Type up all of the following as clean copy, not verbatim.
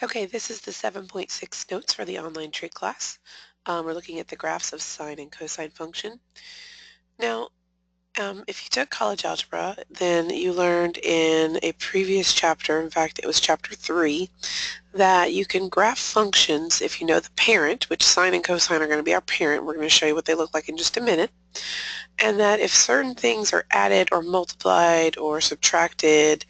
Okay, this is the 7.6 notes for the online trig class. We're looking at the graphs of sine and cosine function. Now, if you took college algebra, then you learned in a previous chapter, in fact it was chapter 3, that you can graph functions if you know the parent, which sine and cosine are going to be our parent. We're going to show you what they look like in just a minute. And that if certain things are added or multiplied or subtracted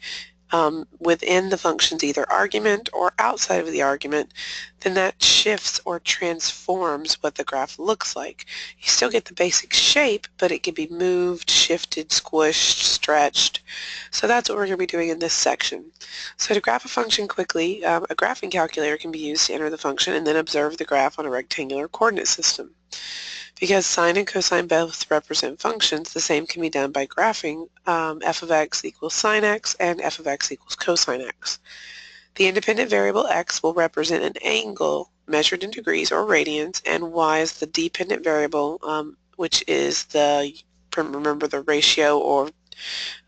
within the function's either argument or outside of the argument, then that shifts or transforms what the graph looks like. You still get the basic shape, but it can be moved, shifted, squished, stretched. So that's what we're going to be doing in this section. So to graph a function quickly, a graphing calculator can be used to enter the function and then observe the graph on a rectangular coordinate system. Because sine and cosine both represent functions, the same can be done by graphing f of x equals sine x and f of x equals cosine x. The independent variable x will represent an angle measured in degrees or radians, and y is the dependent variable, which is remember the ratio, or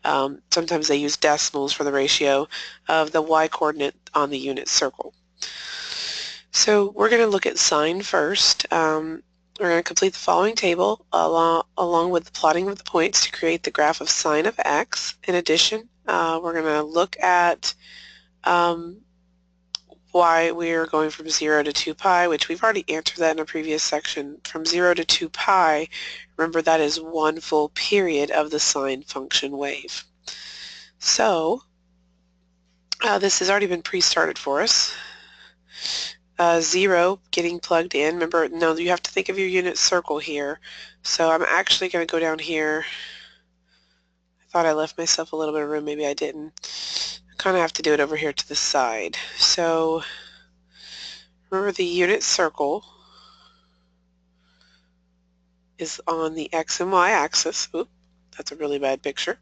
sometimes they use decimals for the ratio of the y coordinate on the unit circle. So we're going to look at sine first. We're going to complete the following table along with the plotting of the points to create the graph of sine of x. In addition, we're going to look at why we are going from 0 to 2 pi, which we've already answered that in a previous section. From 0 to 2 pi, remember that is one full period of the sine function wave. So this has already been pre-started for us. 0 getting plugged in. Remember, no, you have to think of your unit circle here. So I'm actually going to go down here. I thought I left myself a little bit of room. Maybe I didn't. I kind of have to do it over here to the side. So remember, the unit circle is on the x and y axis. Oop, that's a really bad picture.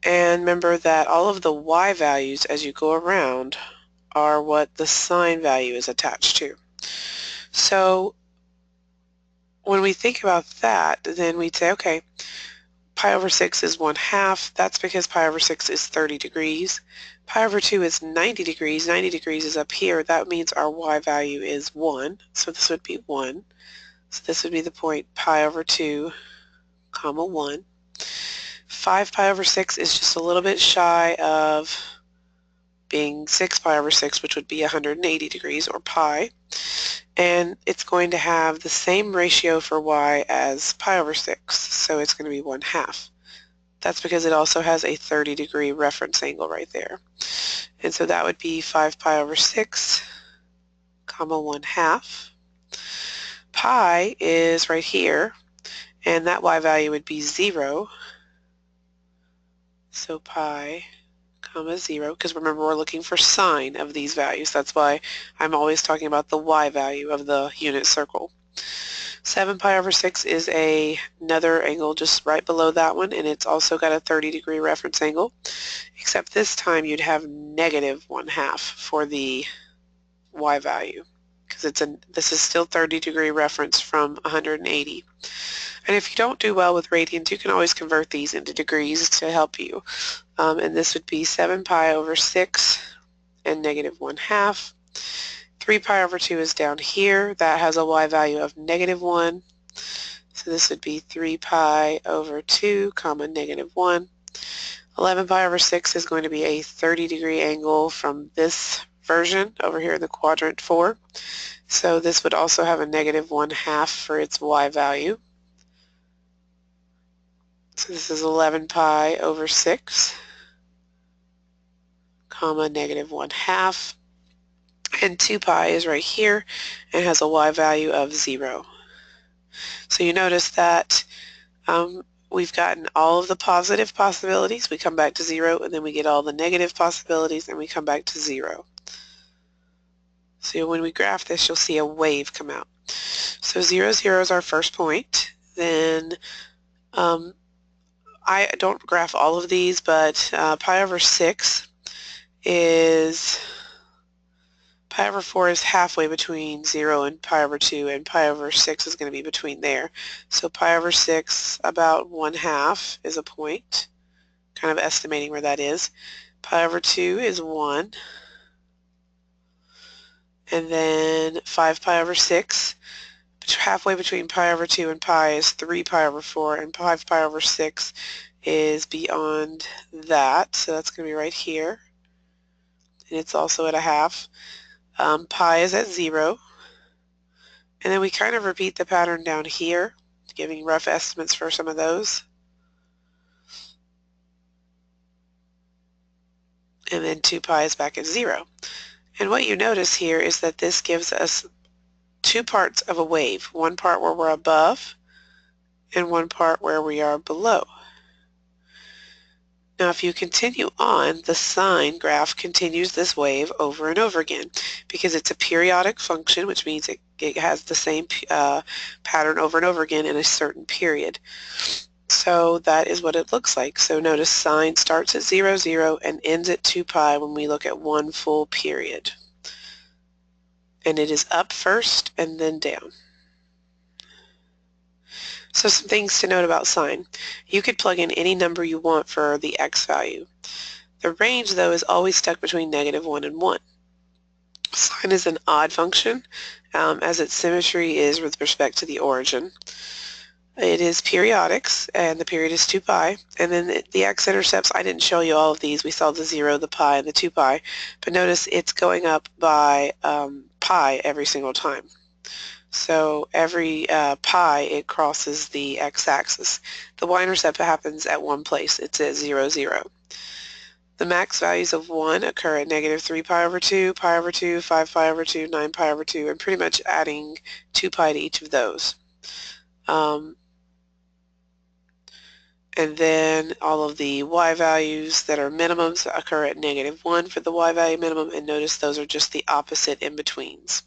And remember that all of the y values as you go around are what the sine value is attached to. So when we think about that, then we'd say, okay, pi over 6 is 1/2. That's because pi over 6 is 30 degrees. Pi over 2 is 90 degrees. 90 degrees is up here. That means our y value is 1. So this would be 1. So this would be the point pi over 2, comma 1. 5 pi over 6 is just a little bit shy of being 6 pi over 6, which would be 180 degrees, or pi. And it's going to have the same ratio for y as pi over 6, so it's going to be 1/2. That's because it also has a 30-degree reference angle right there. And so that would be 5 pi over 6, comma 1/2. Pi is right here, and that y value would be 0. So pi, comma 0, because remember we're looking for sine of these values. That's why I'm always talking about the y value of the unit circle. 7 pi over 6 is another angle just right below that one, and it's also got a 30-degree reference angle, except this time you'd have negative 1/2 for the y value, because this is still 30-degree reference from 180. And if you don't do well with radians, you can always convert these into degrees to help you. And this would be 7 pi over 6 and negative 1/2. 3 pi over 2 is down here. That has a y value of negative 1. So this would be 3 pi over 2, comma negative 1. 11 pi over 6 is going to be a 30-degree angle from this version over here in the quadrant 4. So this would also have a negative 1/2 for its y value. So this is 11 pi over 6, comma negative 1/2. And 2 pi is right here and has a y value of 0. So you notice that we've gotten all of the positive possibilities. We come back to 0, and then we get all the negative possibilities, and we come back to 0. So when we graph this, you'll see a wave come out. So 0, 0 is our first point. Then I don't graph all of these, but pi over 6 is, pi over 4 is halfway between 0 and pi over 2, and pi over 6 is going to be between there. So pi over 6, about 1/2 is a point, kind of estimating where that is. Pi over 2 is 1. and then 5 pi over 6. Halfway between pi over 2 and pi is 3 pi over 4, and 5 pi over 6 is beyond that, so that's going to be right here, and it's also at a half. Pi is at 0, and then we kind of repeat the pattern down here, giving rough estimates for some of those. And then 2 pi is back at 0. And what you notice here is that this gives us two parts of a wave, one part where we're above and one part where we are below. Now if you continue on, the sine graph continues this wave over and over again because it's a periodic function, which means it has the same pattern over and over again in a certain period. So that is what it looks like. So notice sine starts at 0, 0 and ends at 2 pi when we look at one full period. And it is up first and then down. So some things to note about sine. You could plug in any number you want for the x value. The range, though, is always stuck between -1 and 1. Sine is an odd function, as its symmetry is with respect to the origin. It is periodics, and the period is 2 pi. And then the x-intercepts, I didn't show you all of these. We saw the 0, the pi, and the 2 pi. But notice it's going up by pi every single time. So every pi, it crosses the x-axis. The y-intercept happens at one place. It's at 0, 0. The max values of 1 occur at -3 pi over 2, pi over 2, 5 pi over 2, 9 pi over 2, and pretty much adding 2 pi to each of those. And then all of the y values that are minimums occur at -1 for the y value minimum, and notice those are just the opposite in-betweens.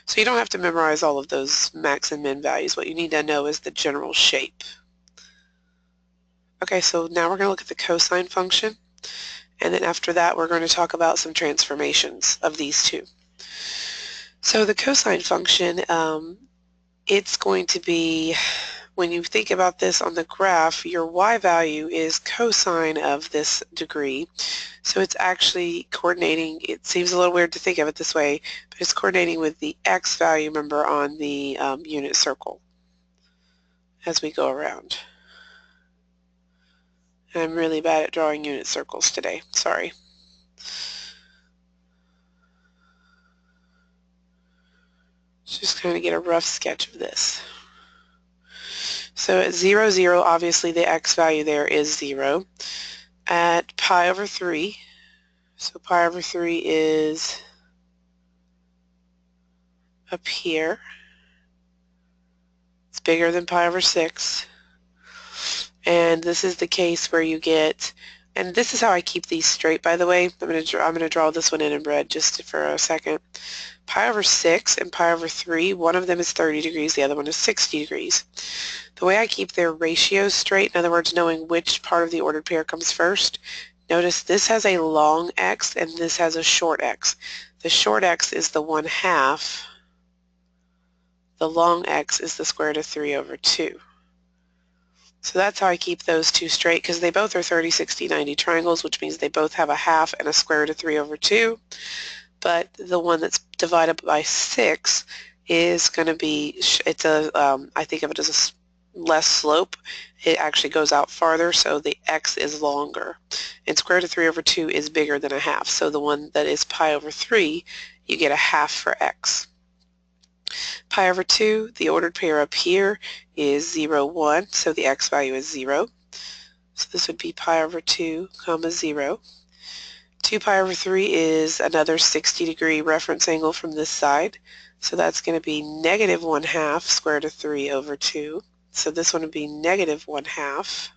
So you don't have to memorize all of those max and min values. What you need to know is the general shape. Okay, so now we're going to look at the cosine function, and then after that we're going to talk about some transformations of these two. So the cosine function, it's going to be, when you think about this on the graph, your y value is cosine of this degree. So it's actually coordinating, it seems a little weird to think of it this way, but it's coordinating with the x value, remember, on the unit circle as we go around. And I'm really bad at drawing unit circles today, sorry. Just kind of get a rough sketch of this. So at 0, 0, obviously the x value there is 0. At pi over 3, so pi over 3 is up here. It's bigger than pi over 6. And this is the case where you get, and this is how I keep these straight, by the way. I'm going to draw this one in red just for a second. Pi over 6 and pi over 3, one of them is 30 degrees, the other one is 60 degrees. The way I keep their ratios straight, in other words, knowing which part of the ordered pair comes first, notice this has a long x and this has a short x. The short x is the 1/2. The long x is the square root of 3 over 2. So that's how I keep those two straight, because they both are 30, 60, 90 triangles, which means they both have a half and a square root of 3 over 2. But the one that's divided by 6 is going to be, it's a, I think of it as a less slope. It actually goes out farther, so the x is longer. And square root of 3 over 2 is bigger than a half. So the one that is pi over 3, you get a half for x. Pi over 2, the ordered pair up here is 0, 1, so the x value is 0. So this would be pi over 2, comma 0. 2 pi over 3 is another 60-degree reference angle from this side. So that's going to be -1/2 square root of 3 over 2. So this one would be -1/2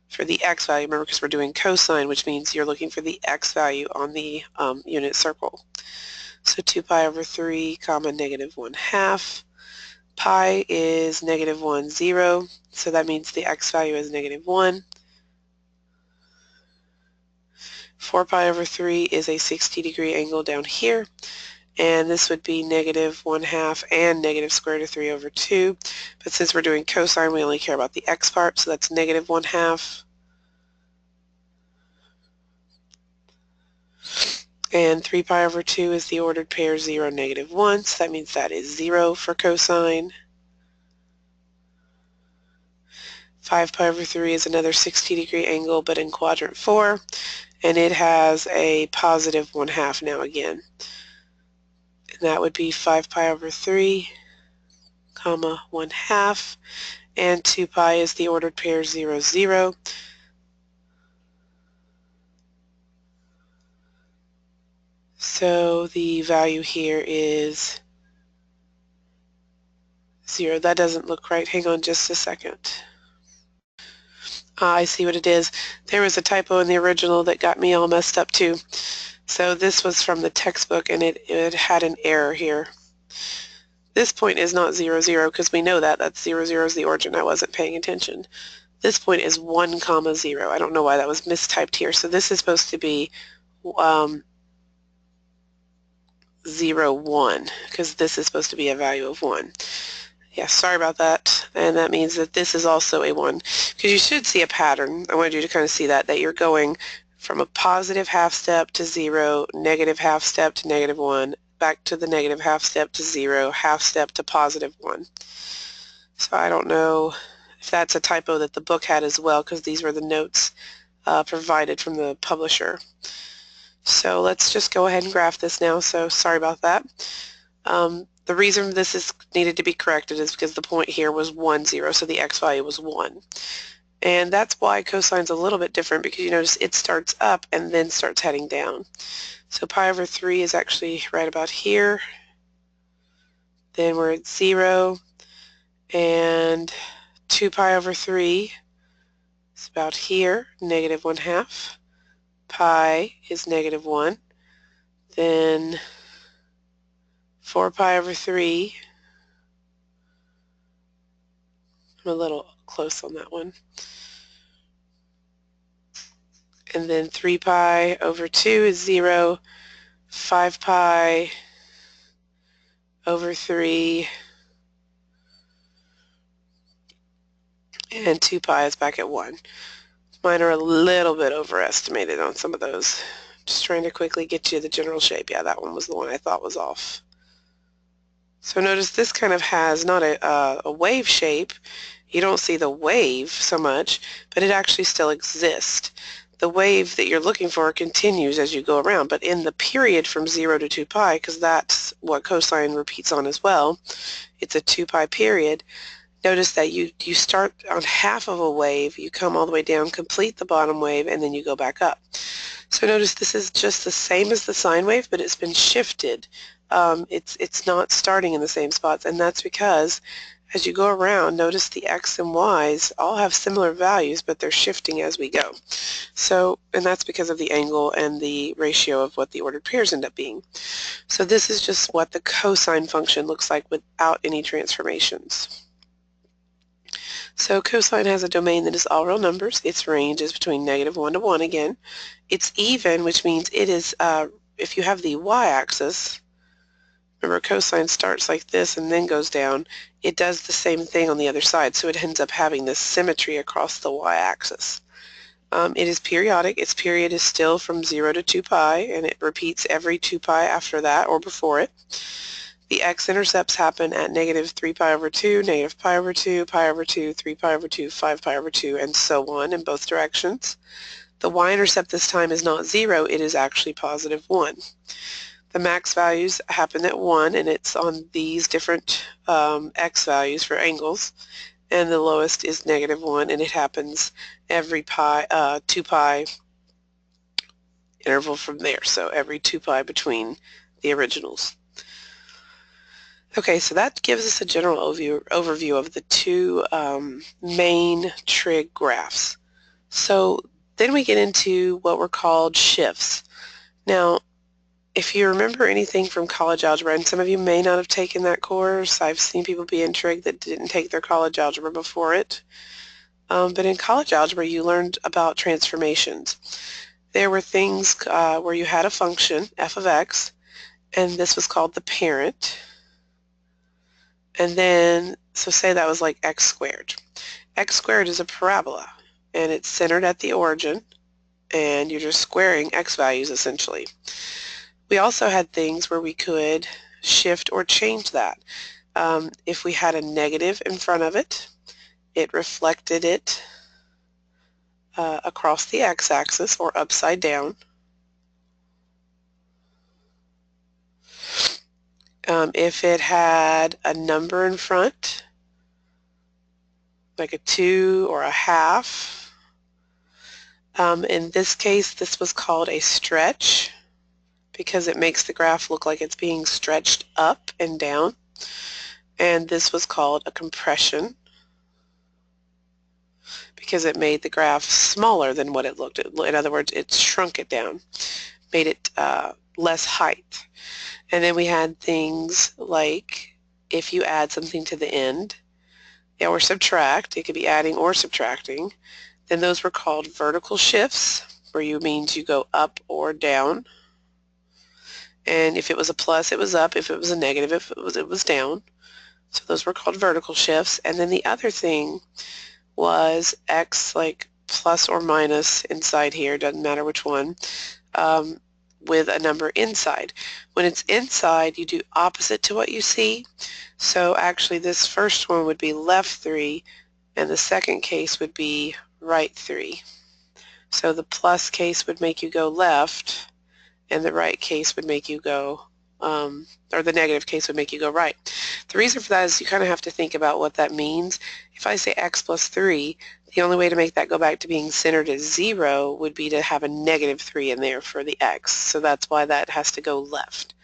for the x value. Remember, because we're doing cosine, which means you're looking for the x value on the unit circle. So 2 pi over 3, comma -1/2. Pi is -1, 0. So that means the x value is -1. 4 pi over 3 is a 60-degree angle down here, and this would be -1/2 and negative square root of 3 over 2. But since we're doing cosine, we only care about the x part, so that's -1/2. And 3 pi over 2 is the ordered pair 0, negative 1, so that means that is 0 for cosine. 5 pi over 3 is another 60-degree angle, but in quadrant 4, and it has a positive 1/2 now again. And that would be 5 pi over 3, comma 1/2, and 2 pi is the ordered pair 0, 0. So the value here is 0. That doesn't look right. Hang on just a second. I see what it is. There was a typo in the original that got me all messed up too. So this was from the textbook, and it had an error here. This point is not 0, 0 because we know that. That's 0, 0 is the origin. I wasn't paying attention. This point is 1, comma 0. I don't know why that was mistyped here. So this is supposed to be 0, 1 because this is supposed to be a value of 1. Yeah, sorry about that. And that means that this is also a 1. Because you should see a pattern. I wanted you to kind of see that you're going from a positive half step to 0, negative half step to negative 1, back to the negative half step to 0, half step to positive 1. So I don't know if that's a typo that the book had as well, because these were the notes provided from the publisher. So let's just go ahead and graph this now. So sorry about that. The reason this is needed to be corrected is because the point here was 1, 0, so the x value was 1. And that's why cosine's a little bit different, because you notice it starts up and then starts heading down. So pi over 3 is actually right about here. Then we're at 0, and 2 pi over 3 is about here, negative 1/2. Pi is negative 1. Then 4 pi over 3, I'm a little close on that one. And then 3 pi over 2 is 0. 5 pi over 3, and 2 pi is back at 1. Mine are a little bit overestimated on some of those. Just trying to quickly get you the general shape. Yeah, that one was the one I thought was off. So notice this kind of has not a wave shape. You don't see the wave so much, but it actually still exists. The wave that you're looking for continues as you go around, but in the period from 0 to 2 pi, because that's what cosine repeats on as well, it's a 2 pi period. Notice that you start on half of a wave, you come all the way down, complete the bottom wave, and then you go back up. So notice this is just the same as the sine wave, but it's been shifted. It's not starting in the same spots, and that's because as you go around, notice the x and y's all have similar values, but they're shifting as we go. So, and that's because of the angle and the ratio of what the ordered pairs end up being. So this is just what the cosine function looks like without any transformations. So cosine has a domain that is all real numbers. Its range is between negative 1 to 1 again. It's even, which means it is, if you have the y-axis, remember cosine starts like this and then goes down, it does the same thing on the other side, so it ends up having this symmetry across the y-axis. It is periodic. Its period is still from 0 to 2 pi, and it repeats every 2 pi after that or before it. The x-intercepts happen at negative 3 pi over 2, negative pi over 2, pi over 2, 3 pi over 2, 5 pi over 2, and so on in both directions. The y-intercept this time is not 0, it is actually positive 1. The max values happen at 1, and it's on these different x values for angles. And the lowest is negative 1, and it happens every 2 pi interval from there, so every 2 pi between the originals. Okay, so that gives us a general overview of the two main trig graphs. So then we get into what were called shifts. Now, if you remember anything from college algebra, and some of you may not have taken that course, I've seen people be in trig that didn't take their college algebra before it, but in college algebra you learned about transformations. There were things where you had a function, f of x, and this was called the parent. And then, so say that was like x squared. X squared is a parabola, and it's centered at the origin, and you're just squaring x values essentially. We also had things where we could shift or change that. If we had a negative in front of it, it reflected it across the x-axis or upside down. If it had a number in front, like a 2 or a half, in this case this was called a stretch because it makes the graph look like it's being stretched up and down. And this was called a compression because it made the graph smaller than what it looked at. In other words, it shrunk it down, made it less height. And then we had things like if you add something to the end or subtract, it could be adding or subtracting, then those were called vertical shifts, where you means you go up or down. And if it was a plus, it was up. If it was a negative, it was down. So those were called vertical shifts. And then the other thing was x, like plus or minus inside here, doesn't matter which one, with a number inside. When it's inside, you do opposite to what you see. So actually this first one would be left 3, and the second case would be right 3. So the plus case would make you go left, and the right case would make you go, or the negative case would make you go right. The reason for that is you kind of have to think about what that means. If I say x plus 3, the only way to make that go back to being centered at 0 would be to have a negative 3 in there for the x. So that's why that has to go left.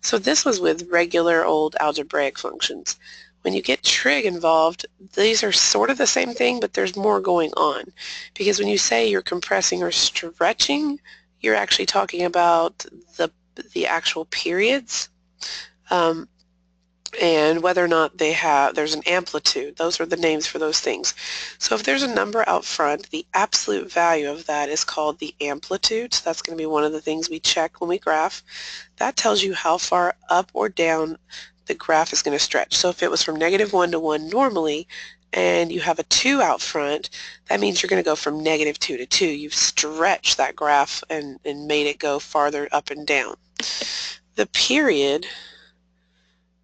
So this was with regular old algebraic functions. When you get trig involved, these are sort of the same thing, but there's more going on. Because when you say you're compressing or stretching, you're actually talking about the actual periods and whether or not there's an amplitude. Those are the names for those things. So if there's a number out front, the absolute value of that is called the amplitude. So that's going to be one of the things we check when we graph. That tells you how far up or down the graph is going to stretch. So if it was from -1 to 1 normally, and you have a 2 out front, that means you're going to go from -2 to 2. You've stretched that graph and made it go farther up and down. The period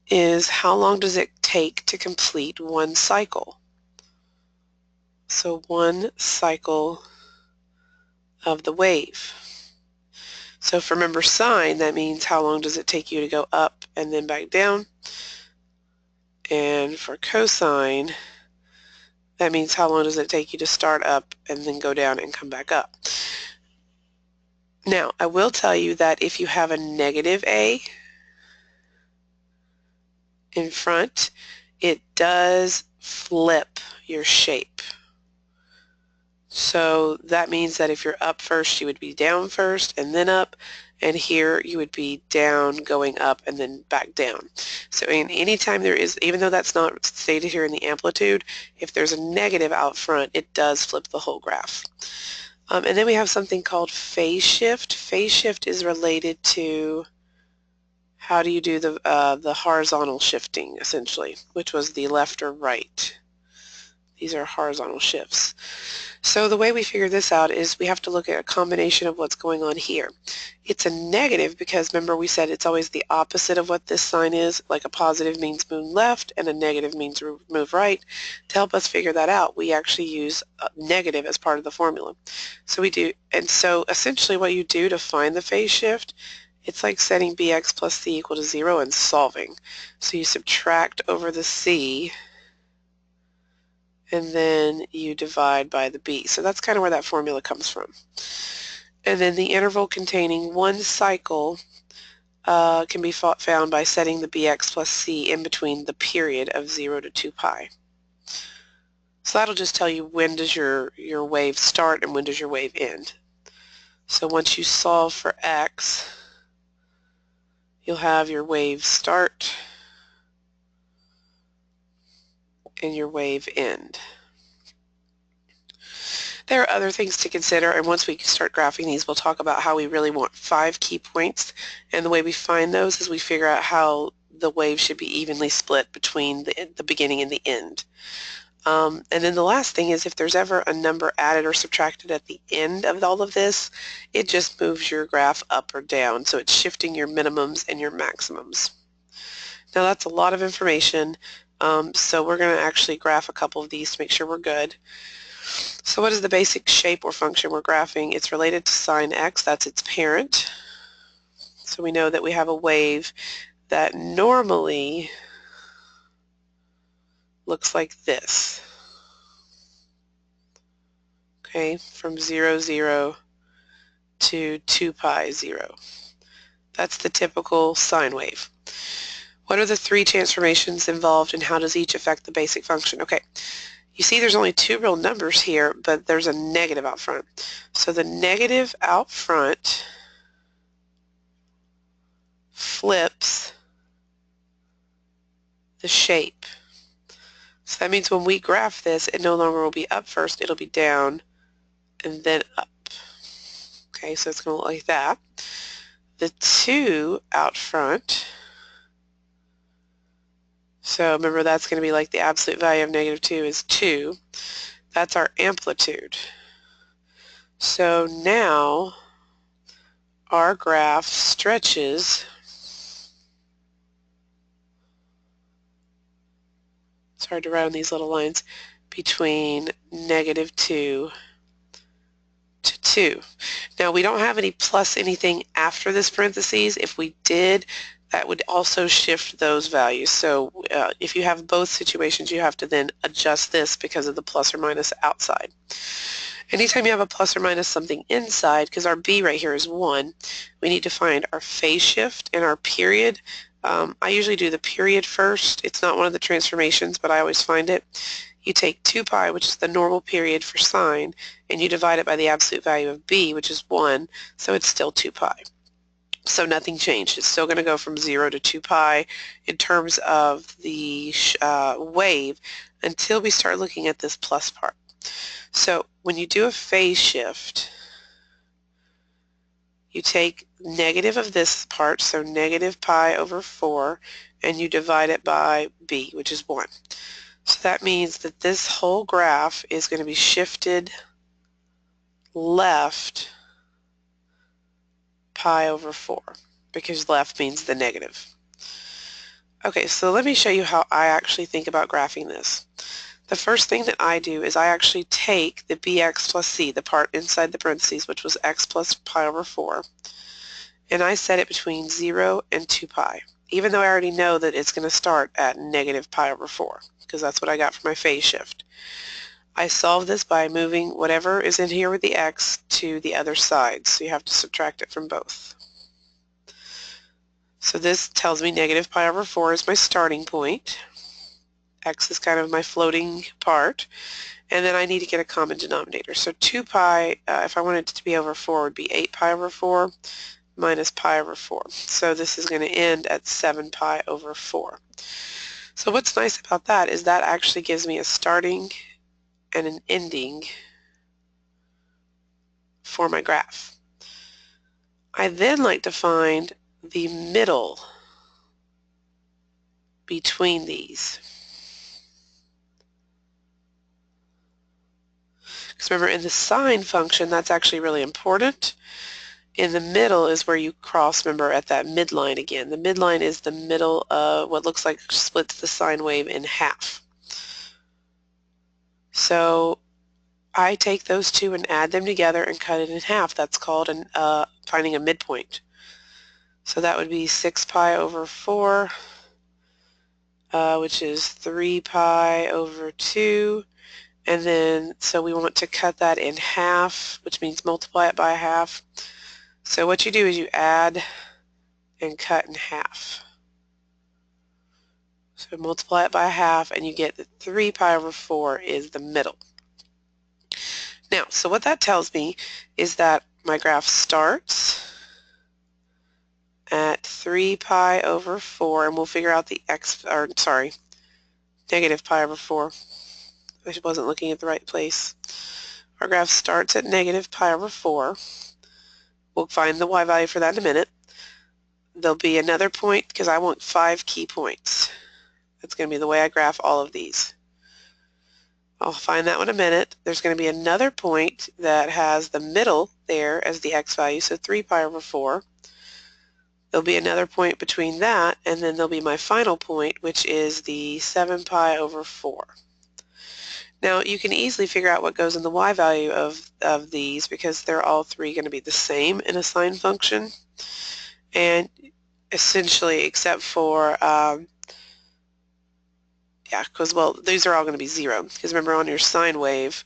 is how long does it take to complete one cycle. So one cycle of the wave. So if remember sine, that means how long does it take you to go up and then back down. And for cosine, that means how long does it take you to start up and then go down and come back up. Now, I will tell you that if you have a negative a in front, it does flip your shape. So that means that if you're up first, you would be down first and then up, and here you would be down going up and then back down. So anytime there is, even though that's not stated here in the amplitude, if there's a negative out front, it does flip the whole graph. And then we have something called phase shift. Phase shift is related to how do you do the horizontal shifting, essentially, which was the left or right. These are horizontal shifts. So the way we figure this out is we have to look at a combination of what's going on here. It's a negative because remember we said it's always the opposite of what this sign is. Like a positive means move left and a negative means move right. To help us figure that out, we actually use a negative as part of the formula. So we do, and so essentially what you do to find the phase shift, it's like setting bx plus c equal to 0 and solving. So you subtract over the c and then you divide by the b. So that's kind of where that formula comes from. And then the interval containing one cycle can be found by setting the bx plus c in between the period of 0 to 2 pi. So that'll just tell you when does your wave start and when does your wave end. So once you solve for x, you'll have your wave start and your wave end. There are other things to consider, and once we start graphing these, we'll talk about how we really want 5 key points, and the way we find those is we figure out how the wave should be evenly split between the beginning and the end. And then the last thing is if there's ever a number added or subtracted at the end of all of this, it just moves your graph up or down. So it's shifting your minimums and your maximums. Now that's a lot of information. So we're going to actually graph a couple of these to make sure we're good. So what is the basic shape or function we're graphing? It's related to sine x, that's its parent. So we know that we have a wave that normally looks like this. Okay, from 0, 0 to 2 pi 0. That's the typical sine wave. What are the three transformations involved and how does each affect the basic function? Okay, you see there's only two real numbers here, but there's a negative out front. So the negative out front flips the shape. So that means when we graph this, it no longer will be up first, it'll be down and then up. Okay, so it's going to look like that. The 2 out front, so remember that's going to be like the absolute value of negative 2 is 2. That's our amplitude. So now our graph stretches, it's hard to write on these little lines, between negative 2 to 2. Now we don't have any plus anything after this parentheses. If we did, that would also shift those values. So if you have both situations, you have to then adjust this because of the plus or minus outside. Anytime you have a plus or minus something inside, because our b right here is 1, we need to find our phase shift and our period. I usually do the period first. It's not one of the transformations, but I always find it. You take 2 pi, which is the normal period for sine, and you divide it by the absolute value of b, which is 1, so it's still 2 pi. So nothing changed. It's still going to go from 0 to 2 pi in terms of the wave until we start looking at this plus part. So when you do a phase shift, you take negative of this part, so negative pi over 4, and you divide it by b, which is 1. So that means that this whole graph is going to be shifted left pi over 4, because left means the negative. Okay, so let me show you how I actually think about graphing this. The first thing that I do is I actually take the bx plus c, the part inside the parentheses, which was x plus pi over 4, and I set it between 0 and 2 pi, even though I already know that it's going to start at negative pi over 4, because that's what I got for my phase shift. I solve this by moving whatever is in here with the x to the other side, so you have to subtract it from both. So this tells me negative pi over 4 is my starting point. X is kind of my floating part, and then I need to get a common denominator. So 2 pi, if I wanted it to be over 4, would be 8 pi over 4 minus pi over 4. So this is going to end at 7 pi over 4. So what's nice about that is that actually gives me a starting and an ending for my graph. I then like to find the middle between these. Because remember, in the sine function, that's actually really important. In the middle is where you cross, remember, at that midline again. The midline is the middle of what looks like splits the sine wave in half. So I take those two and add them together and cut it in half. That's called finding a midpoint. So that would be 6 pi over 4, which is 3 pi over 2. And then, so we want to cut that in half, which means multiply it by half. So what you do is you add and cut in half. So multiply it by half and you get that 3 pi over 4 is the middle. Now, so what that tells me is that my graph starts at 3 pi over 4, and we'll figure out the negative pi over 4. I wasn't looking at the right place. Our graph starts at negative pi over 4. We'll find the y value for that in a minute. There'll be another point because I want 5 key points. That's going to be the way I graph all of these. I'll find that one in a minute. There's going to be another point that has the middle there as the x value, so 3 pi over 4. There'll be another point between that, and then there'll be my final point, which is the 7 pi over 4. Now, you can easily figure out what goes in the y value of these because they're all three going to be the same in a sine function. And essentially, except for, yeah, because, well, these are all going to be 0. Because remember, on your sine wave,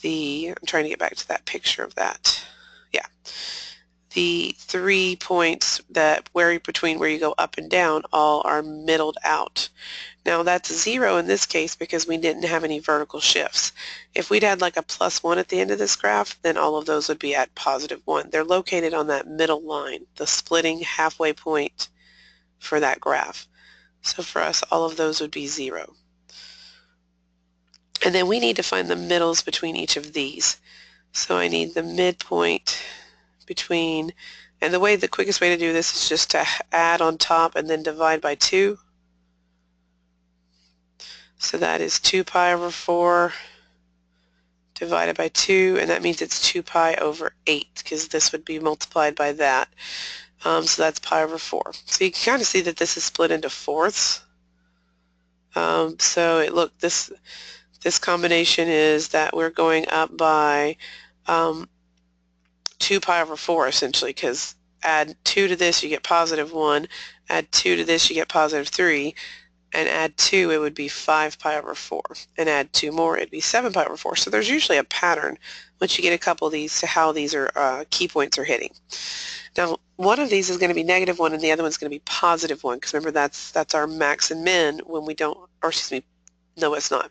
I'm trying to get back to that picture of that. Yeah. The 3 points that vary between where you go up and down all are middled out. Now that's 0 in this case because we didn't have any vertical shifts. If we'd had like a +1 at the end of this graph, then all of those would be at +1. They're located on that middle line, the splitting halfway point for that graph. So for us, all of those would be 0. And then we need to find the middles between each of these. So I need the midpoint between, and the quickest way to do this is just to add on top and then divide by 2. So that is 2 pi over 4 divided by 2, and that means it's 2 pi over 8 because this would be multiplied by that. So that's pi over 4. So you can kind of see that this is split into fourths. Look, this combination is that we're going up by 2 pi over 4 essentially, because add 2 to this you get +1, add 2 to this you get +3, and add 2 it would be 5 pi over 4, and add 2 more it'd be 7 pi over 4. So there's usually a pattern once you get a couple of these to how these are key points are hitting. Now one of these is going to be -1 and the other one's going to be +1 because remember that's our max and min when we don't, or excuse me, no it's not.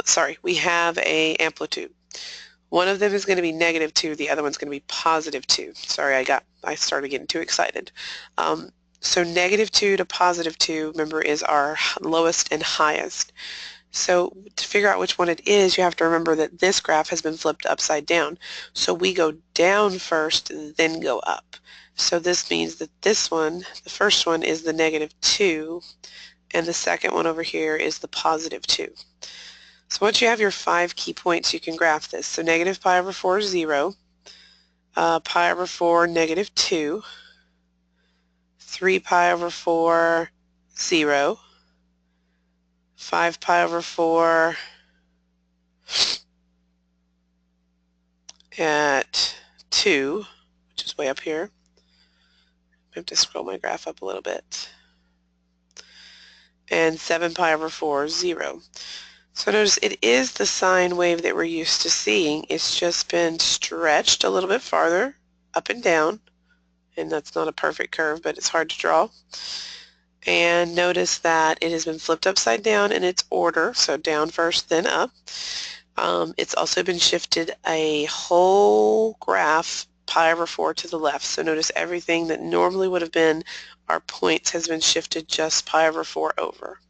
Sorry, we have a amplitude. One of them is going to be -2, the other one's going to be +2. Sorry, I started getting too excited. So -2 to +2, remember, is our lowest and highest. So to figure out which one it is, you have to remember that this graph has been flipped upside down. So we go down first, then go up. So this means that this one, the first one, is the -2, and the second one over here is the +2. So once you have your 5 key points, you can graph this. So negative pi over 4 is 0, pi over 4, -2, 3 pi over 4, 0, 5 pi over 4 at 2, which is way up here. I have to scroll my graph up a little bit. And 7 pi over 4, 0. So notice it is the sine wave that we're used to seeing. It's just been stretched a little bit farther up and down, and that's not a perfect curve, but it's hard to draw. And notice that it has been flipped upside down in its order, so down first, then up. It's also been shifted a whole graph pi over 4 to the left. So notice everything that normally would have been our points has been shifted just pi over 4 over.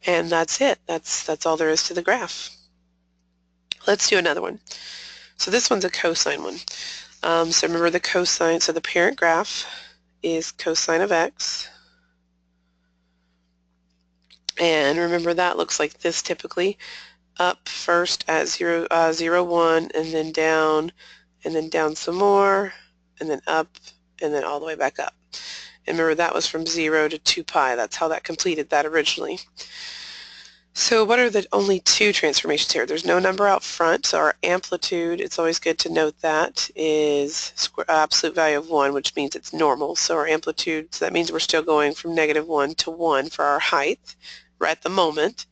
And that's it. That's all there is to the graph. Let's do another one. So this one's a cosine one. So remember the cosine, so the parent graph is cosine of x. And remember that looks like this typically. Up first at 0, 0, 1, and then down some more, and then up, and then all the way back up. And remember that was from 0 to 2 pi. That's how that completed that originally. So what are the only 2 transformations here? There's no number out front, so our amplitude, it's always good to note that, is absolute value of 1, which means it's normal. So our amplitude, so that means we're still going from -1 to 1 for our height right at the moment.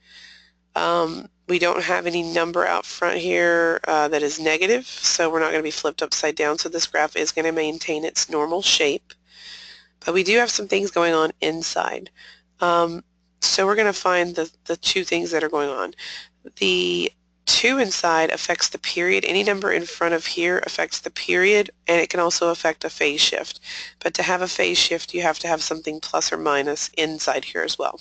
We don't have any number out front here that is negative, so we're not going to be flipped upside down, so this graph is going to maintain its normal shape. But we do have some things going on inside. So we're going to find the 2 things that are going on. The 2 inside affects the period. Any number in front of here affects the period, and it can also affect a phase shift. But to have a phase shift, you have to have something plus or minus inside here as well.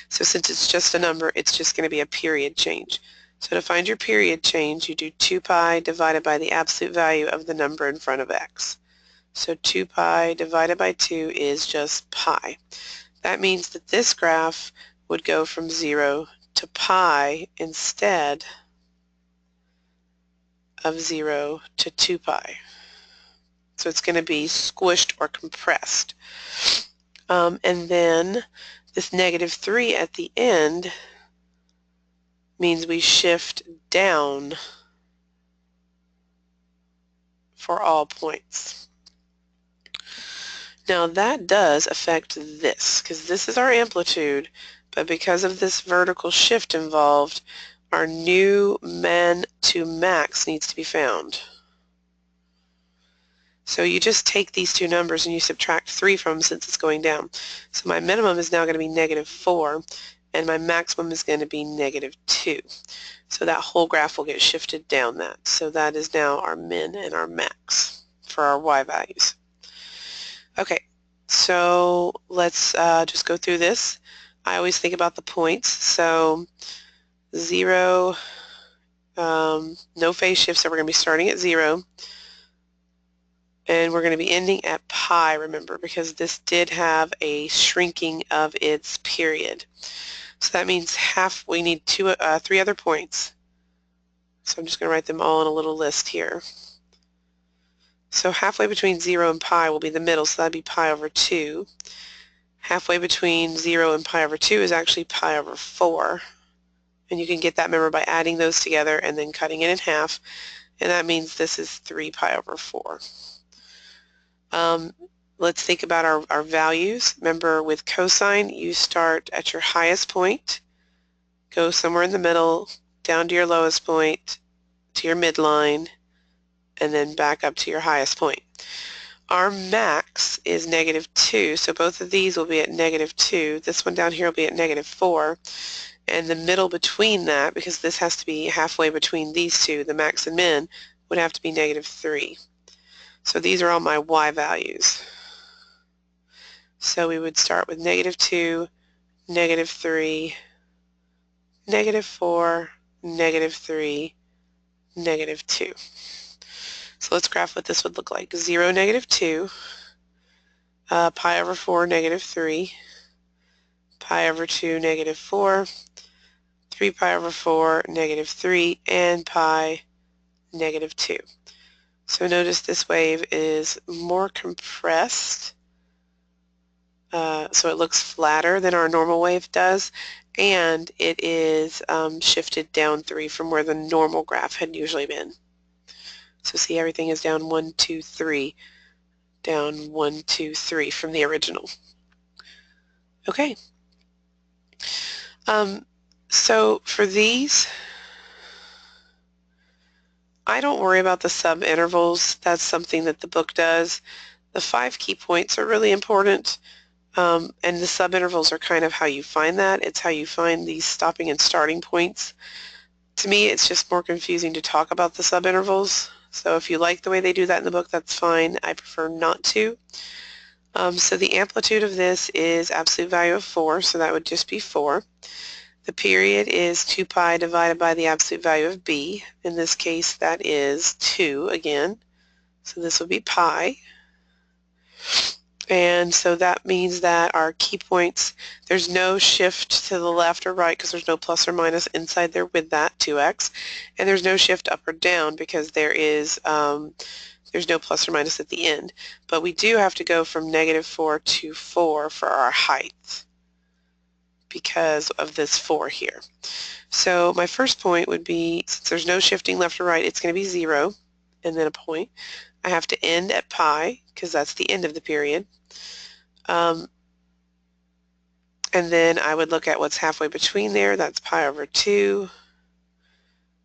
So since it's just a number, it's just going to be a period change. So to find your period change, you do 2 pi divided by the absolute value of the number in front of x. So 2 pi divided by 2 is just pi. That means that this graph would go from 0 to pi instead of 0 to 2 pi. So it's going to be squished or compressed. And then this -3 at the end means we shift down for all points. Now that does affect this, because this is our amplitude, but because of this vertical shift involved, our new min to max needs to be found. So you just take these two numbers and you subtract 3 from them since it's going down. So my minimum is now going to be -4, and my maximum is going to be -2. So that whole graph will get shifted down that. So that is now our min and our max for our y values. Okay, so let's just go through this. I always think about the points. So 0, no phase shift, so we're going to be starting at 0. And we're going to be ending at pi, remember, because this did have a shrinking of its period. So that means we need 3 other points. So I'm just going to write them all in a little list here. So halfway between 0 and pi will be the middle, so that'd be pi over 2. Halfway between 0 and pi over 2 is actually pi over 4. And you can get that, remember, by adding those together and then cutting it in half. And that means this is 3 pi over 4. Let's think about our values. Remember, with cosine, you start at your highest point, go somewhere in the middle, down to your lowest point, to your midline, and then back up to your highest point. Our max is -2, so both of these will be at -2. This one down here will be at -4. And the middle between that, because this has to be halfway between these two, the max and min, would have to be -3. So these are all my y values. So we would start with -2, -3, -4, -3, -2. So let's graph what this would look like. 0, -2, pi over 4, -3, pi over 2, -4, 3 pi over 4, -3, and pi, -2. So notice this wave is more compressed, so it looks flatter than our normal wave does, and it is shifted down 3 from where the normal graph had usually been. So see, everything is down 1, 2, 3, down 1, 2, 3 from the original. Okay. So for these, I don't worry about the subintervals. That's something that the book does. The 5 key points are really important, and the subintervals are kind of how you find that. It's how you find these stopping and starting points. To me, it's just more confusing to talk about the subintervals. So if you like the way they do that in the book, that's fine. I prefer not to. So the amplitude of this is absolute value of 4, so that would just be 4. The period is 2 pi divided by the absolute value of b. In this case, that is 2 again. So this would be pi. And so that means that our key points, there's no shift to the left or right because there's no plus or minus inside there with that, 2x. And there's no shift up or down because there's no plus or minus at the end. But we do have to go from -4 to 4 for our height because of this 4 here. So my first point would be, since there's no shifting left or right, it's going to be 0 and then a point. I have to end at pi because that's the end of the period. And then I would look at what's halfway between there. That's pi over 2.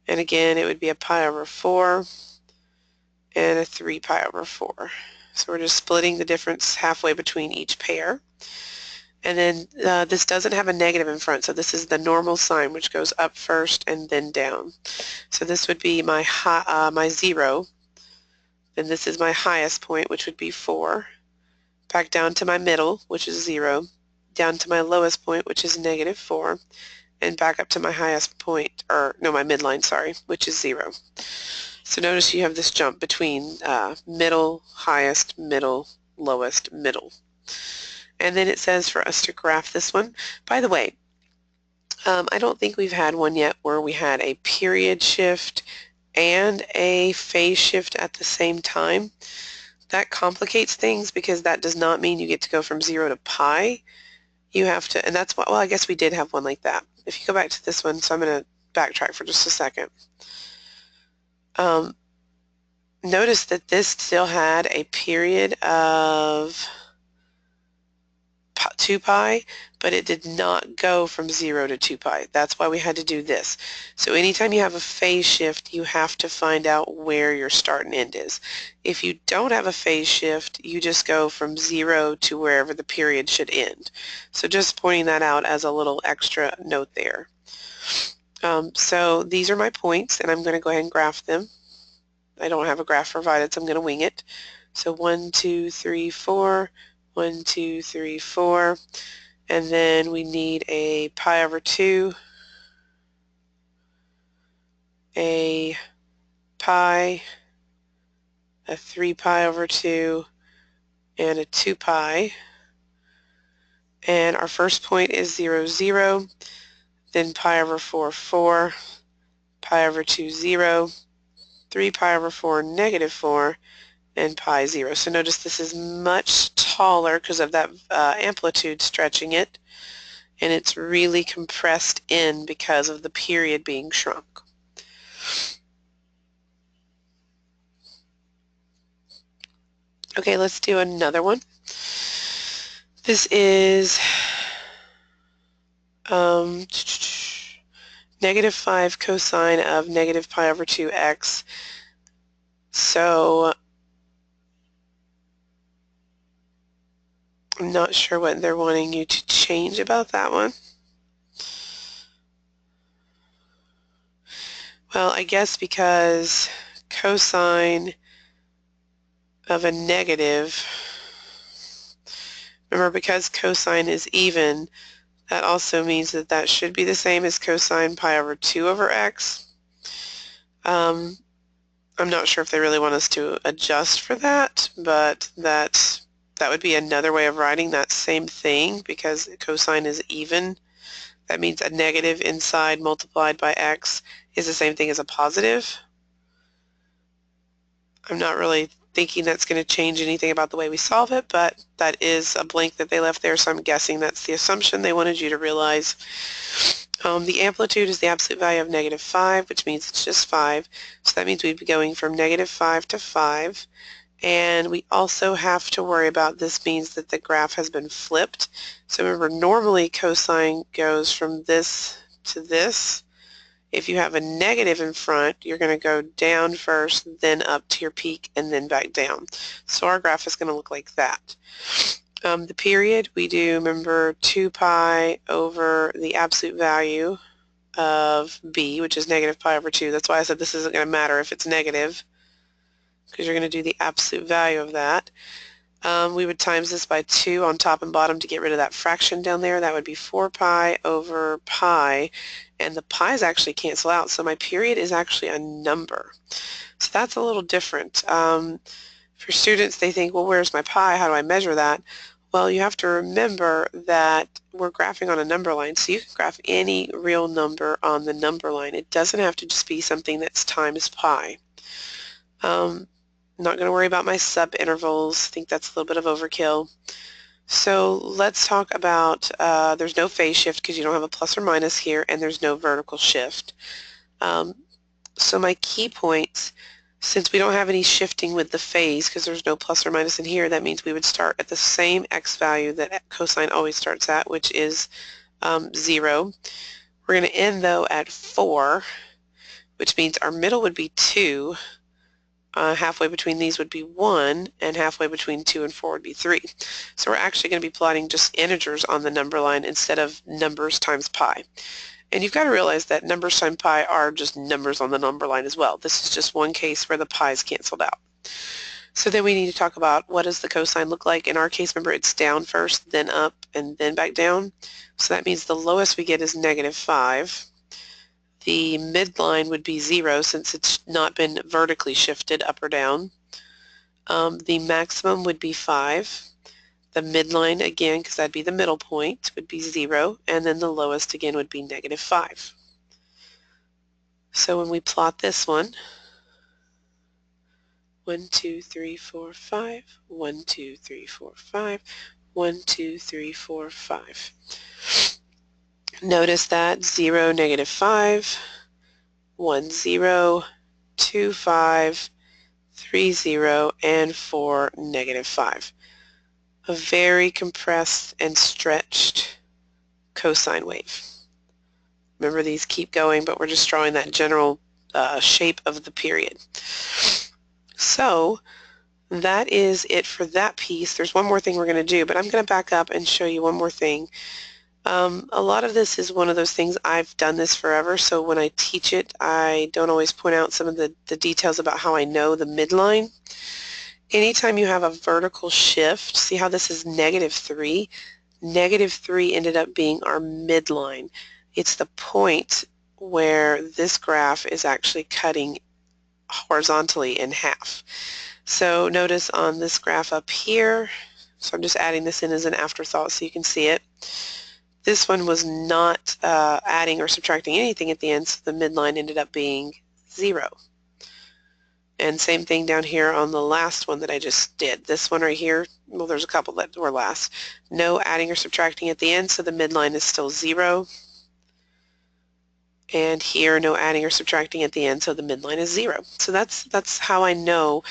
And again, it would be a pi over 4 and a 3 pi over 4. So we're just splitting the difference halfway between each pair. And then this doesn't have a negative in front, so this is the normal sign, which goes up first and then down. So this would be my 0. Then this is my highest point, which would be 4. Back down to my middle, which is 0. Down to my lowest point, which is -4. And back up to my highest point, or no, my midline, sorry, which is 0. So notice you have this jump between middle, highest, middle, lowest, middle. And then it says for us to graph this one. By the way, I don't think we've had one yet where we had a period shift and a phase shift at the same time. That complicates things because that does not mean you get to go from 0 to pi. You have to, and that's what, well, I guess we did have one like that. If you go back to this one, so I'm going to backtrack for just a second. Notice that this still had a period of 2 pi, but it did not go from 0 to 2 pi. That's why we had to do this. So anytime you have a phase shift, you have to find out where your start and end is. If you don't have a phase shift, you just go from 0 to wherever the period should end. So just pointing that out as a little extra note there. So these are my points, and I'm going to go ahead and graph them. I don't have a graph provided, so I'm going to wing it. So 1, 2, 3, 4, 1, 2, 3, 4, and then we need a pi over 2, a pi, a 3 pi over 2, and a 2 pi. And our first point is 0, 0, then pi over 4, 4, pi over 2, 0, 3 pi over 4, negative 4, and pi 0. So notice this is much taller because of that amplitude stretching it, and it's really compressed in because of the period being shrunk. Okay, let's do another one. This is negative 5 cosine of negative pi over 2x. So I'm not sure what they're wanting you to change about that one. Well, I guess because cosine of a negative, remember, because cosine is even, that also means that that should be the same as cosine pi over 2 over x. I'm not sure if they really want us to adjust for that, but that would be another way of writing that same thing because cosine is even. That means a negative inside multiplied by x is the same thing as a positive. I'm not really thinking that's going to change anything about the way we solve it, but that is a blank that they left there, so I'm guessing that's the assumption they wanted you to realize. The amplitude is the absolute value of negative 5, which means it's just 5. So that means we'd be going from negative 5 to 5. And we also have to worry about this means that the graph has been flipped. So remember, normally cosine goes from this to this. If you have a negative in front, you're going to go down first, then up to your peak, and then back down. So our graph is going to look like that. The period, we do, remember, 2 pi over the absolute value of b, which is negative pi over 2. That's why I said this isn't going to matter if it's negative, because you're going to do the absolute value of that. We would times this by 2 on top and bottom to get rid of that fraction down there. That would be 4 pi over pi, and the pi's actually cancel out, so my period is actually a number. So that's a little different. For students, they think, well, where's my pi? How do I measure that? Well, you have to remember that we're graphing on a number line, so you can graph any real number on the number line. It doesn't have to just be something that's times pi. I'm not going to worry about my subintervals. I think that's a little bit of overkill. So let's talk about, there's no phase shift because you don't have a plus or minus here, and there's no vertical shift. So my key points, since we don't have any shifting with the phase because there's no plus or minus in here, that means we would start at the same x value that cosine always starts at, which is 0. We're going to end, though, at 4, which means our middle would be 2. Halfway between these would be 1, and halfway between 2 and 4 would be 3. So we're actually going to be plotting just integers on the number line instead of numbers times pi. And you've got to realize that numbers times pi are just numbers on the number line as well. This is just one case where the pi's canceled out. So then we need to talk about what does the cosine look like. In our case, remember, it's down first, then up, and then back down. So that means the lowest we get is negative 5. The midline would be 0 since it's not been vertically shifted up or down. The maximum would be 5. The midline, again, because that'd be the middle point, would be 0, and then the lowest, again, would be -5. So when we plot this one, 1, 2, 3, 4, 5, 1, 2, 3, 4, 5, 1, 2, 3, 4, 5. Notice that 0, -5, 1, 0, 2, 5, 3, 0, and 4, -5. A very compressed and stretched cosine wave. Remember, these keep going, but we're just drawing that general shape of the period. So that is it for that piece. There's one more thing we're going to do, but I'm going to back up and show you one more thing. A lot of this is one of those things, I've done this forever, so when I teach it, I don't always point out some of the details about how I know the midline. Anytime you have a vertical shift, see how this is -3? -3 ended up being our midline. It's the point where this graph is actually cutting horizontally in half. So notice on this graph up here, so I'm just adding this in as an afterthought so you can see it. This one was not adding or subtracting anything at the end, so the midline ended up being 0. And same thing down here on the last one that I just did. This one right here, well, there's a couple that were last. No adding or subtracting at the end, so the midline is still 0. And here, no adding or subtracting at the end, so the midline is 0. So that's how I know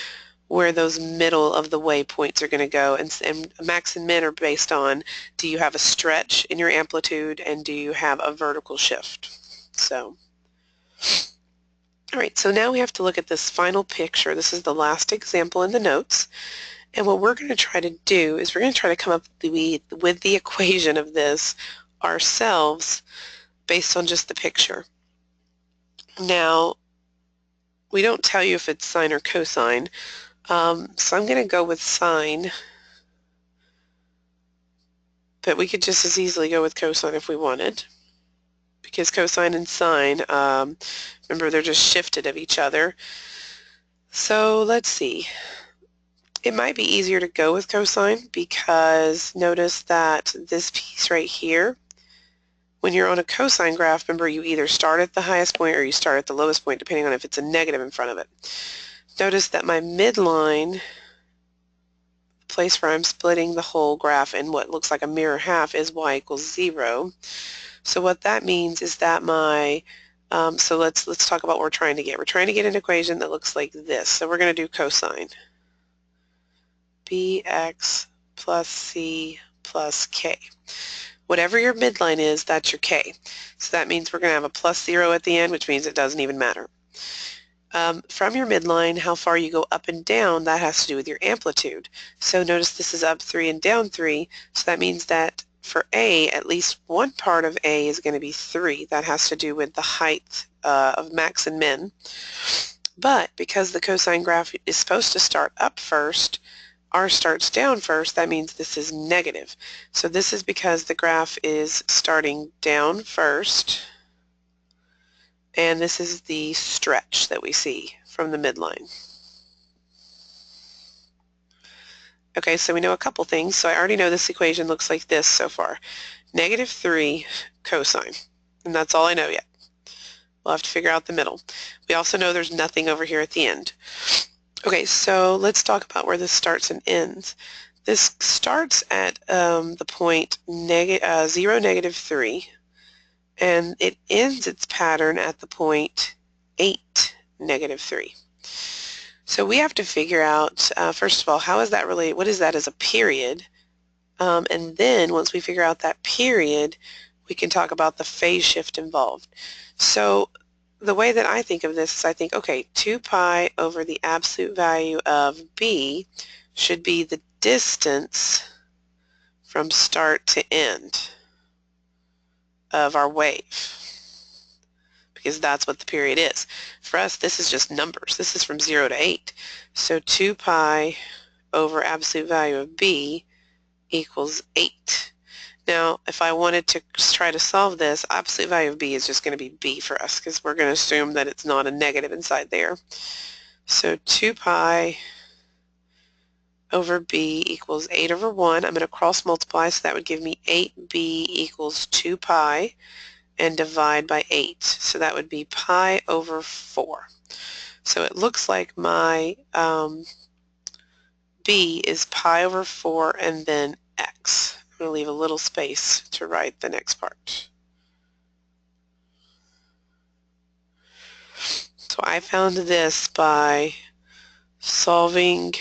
where those middle of the way points are going to go. And max and min are based on, do you have a stretch in your amplitude and do you have a vertical shift? So, all right, so now we have to look at this final picture. This is the last example in the notes. And what we're going to try to do is we're going to try to come up with the equation of this ourselves based on just the picture. Now, we don't tell you if it's sine or cosine, so I'm going to go with sine, but we could just as easily go with cosine if we wanted, because cosine and sine, remember, they're just shifted of each other. So let's see. It might be easier to go with cosine because notice that this piece right here, when you're on a cosine graph, remember, you either start at the highest point or you start at the lowest point, depending on if it's a negative in front of it. Notice that my midline, the place where I'm splitting the whole graph in what looks like a mirror half, is y equals 0. So what that means is that my, so let's talk about what we're trying to get. We're trying to get an equation that looks like this. So we're going to do cosine. Bx plus c plus k. Whatever your midline is, that's your k. So that means we're going to have a plus 0 at the end, which means it doesn't even matter. From your midline, how far you go up and down, that has to do with your amplitude. So notice this is up 3 and down 3, so that means that for A, at least one part of A is going to be 3. That has to do with the height of max and min. But because the cosine graph is supposed to start up first, R starts down first, that means this is negative. So this is because the graph is starting down first, and this is the stretch that we see from the midline. Okay, so we know a couple things. So I already know this equation looks like this so far. -3 cosine, and that's all I know yet. We'll have to figure out the middle. We also know there's nothing over here at the end. Okay, so let's talk about where this starts and ends. This starts at the point 0, -3, and it ends its pattern at the point 8, -3. So we have to figure out, first of all, how is that really, what is that as a period? And then once we figure out that period, we can talk about the phase shift involved. So the way that I think of this is I think, okay, 2 pi over the absolute value of b should be the distance from start to end of our wave, because that's what the period is. For us, this is just numbers. This is from 0 to 8. So 2 pi over absolute value of b equals 8. Now, if I wanted to try to solve this, absolute value of b is just going to be b for us because we're going to assume that it's not a negative inside there. So 2 pi over b equals 8 over 1. I'm going to cross multiply, so that would give me 8b equals 2 pi, and divide by 8. So that would be pi over 4. So it looks like my b is pi over 4 and then x. I'm going to leave a little space to write the next part. So I found this by solving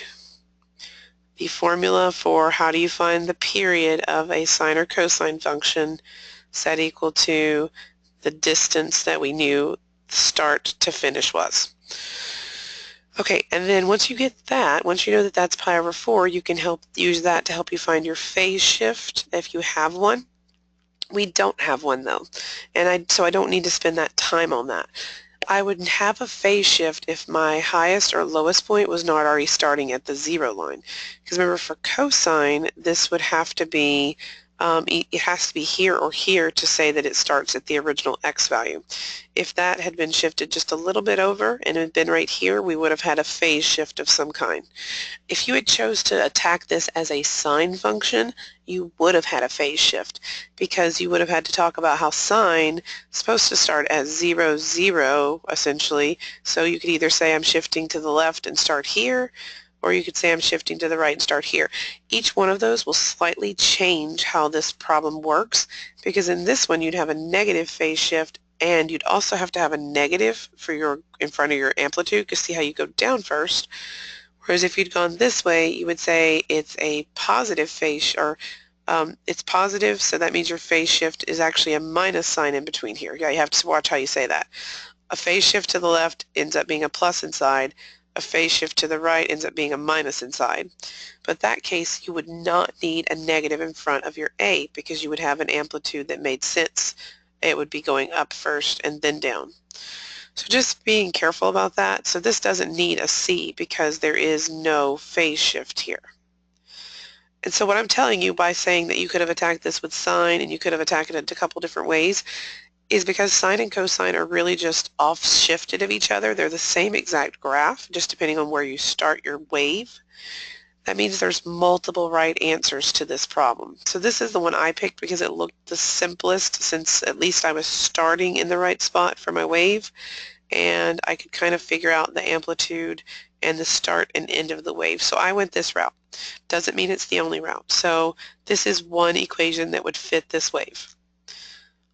the formula for how do you find the period of a sine or cosine function set equal to the distance that we knew start to finish was. Okay, and then once you get that, once you know that that's pi over 4, you can use that to help you find your phase shift if you have one. We don't have one though, and so I don't need to spend that time on that. I would have a phase shift if my highest or lowest point was not already starting at the 0 line. Because remember, for cosine, this would have to be, it has to be here or here to say that it starts at the original x value. If that had been shifted just a little bit over and it had been right here, we would have had a phase shift of some kind. If you had chose to attack this as a sine function, you would have had a phase shift, because you would have had to talk about how sine is supposed to start at 0, 0, essentially. So you could either say I'm shifting to the left and start here, or you could say I'm shifting to the right and start here. Each one of those will slightly change how this problem works, because in this one you'd have a negative phase shift, and you'd also have to have a negative for in front of your amplitude, because see how you go down first. Whereas if you'd gone this way, you would say it's a positive phase, or it's positive, so that means your phase shift is actually a minus sign in between here. Yeah, you have to watch how you say that. A phase shift to the left ends up being a plus inside. A phase shift to the right ends up being a minus inside. But in that case, you would not need a negative in front of your A, because you would have an amplitude that made sense. It would be going up first and then down. So just being careful about that. So this doesn't need a C because there is no phase shift here. And so what I'm telling you by saying that you could have attacked this with sine and you could have attacked it a couple different ways is because sine and cosine are really just off-shifted of each other. They're the same exact graph, just depending on where you start your wave. That means there's multiple right answers to this problem. So this is the one I picked because it looked the simplest, since at least I was starting in the right spot for my wave, and I could kind of figure out the amplitude and the start and end of the wave. So I went this route. Doesn't mean it's the only route. So this is one equation that would fit this wave.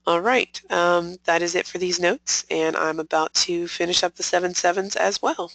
All right, that is it for these notes, and I'm about to finish up the 7/7s as well.